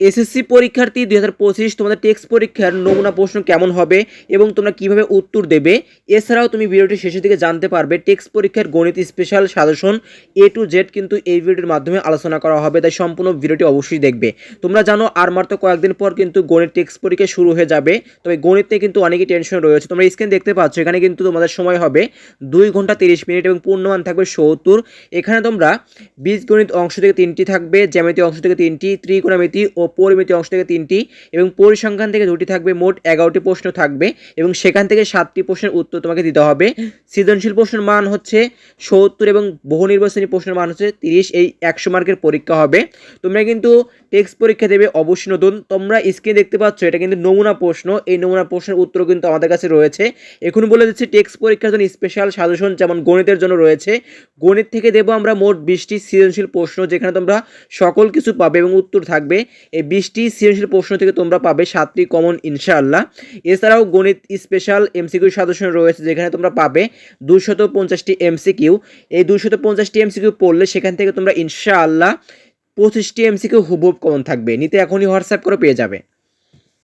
SSC পরীক্ষার্থী 2025 তোমাদের text পরীক্ষার নমুনা প্রশ্ন কেমন হবে এবং তোমরা কিভাবে উত্তর দেবে। এছাড়াও তুমি ভিডিওটি শেষের দিকে জানতে পারবে টেক্সট পরীক্ষার গণিত special suggestion A to Z কিন্তু এই ভিডিওর মাধ্যমে আলোচনা করা হবে, তাই সম্পূর্ণ ভিডিওটি অবশ্যই দেখবে। তোমরা জানো আর মাত্র কয়েকদিন পর কিন্তু গণিত টেক্সট পরীক্ষা শুরু হয়ে যাবে, তবে গণিত নিয়ে কিন্তু অনেকই টেনশন রয়েছে। তোমরা স্ক্রিন দেখতে পাচ্ছ, এখানে কিন্তু তোমাদের সময় হবে 2 ঘন্টা 30 মিনিট এবং পূর্ণমান থাকবে 70। এখানে তোমরা বীজগণিত অংশ থেকে 3টি থাকবে, জ্যামিতি অংশ থেকে 3টি, ত্রিকোণমিতি ও পরিমিতি অংশ থেকে 3টি এবং পরিসংখ্যান থেকে 2টি থাকবে। মোট 11টি প্রশ্ন থাকবে এবং সেখান থেকে 7টি প্রশ্নের উত্তর তোমাকে দিতে হবে। সৃজনশীল প্রশ্নের মান হচ্ছে 70 এবং বহু নির্বাচনী প্রশ্নের মান হচ্ছে 30। এই 100 মার্কের পরীক্ষা হবে। তোমরা কিন্তু টেক্সট পরীক্ষা দেবে অবশ্যই নতুন। তোমরা স্ক্রিনে দেখতে পাচ্ছ, এটা কিন্তু নমুনা প্রশ্ন। এই নমুনা প্রশ্নের উত্তর কিন্তু আমাদের কাছে রয়েছে। এখন বলে দিচ্ছি টেক্সট পরীক্ষার জন্য স্পেশাল সাজেশন যেমন গণিতের জন্য রয়েছে। গণিত থেকে দেবো আমরা মোট 20টি সৃজনশীল প্রশ্ন, যেখানে তোমরা সকল কিছু পাবে এবং উত্তর থাকবে। এই 20টি সৃজনশীল প্রশ্ন থেকে তোমরা পাবে 7টি কমন ইনশাআল্লাহ। এছাড়াও গণিত স্পেশাল এমসিকিউ সাজেশন রয়েছে, যেখানে তোমরা পাবে 250টি এমসিকিউ। এই 250টি এমসিকিউ পড়লে সেখান থেকে তোমরা ইনশাআল্লাহ 25টি এমসিকিউ হুবহু কমন থাকবে। নিতে এখনই হোয়াটসঅ্যাপ করে পেয়ে যাবে।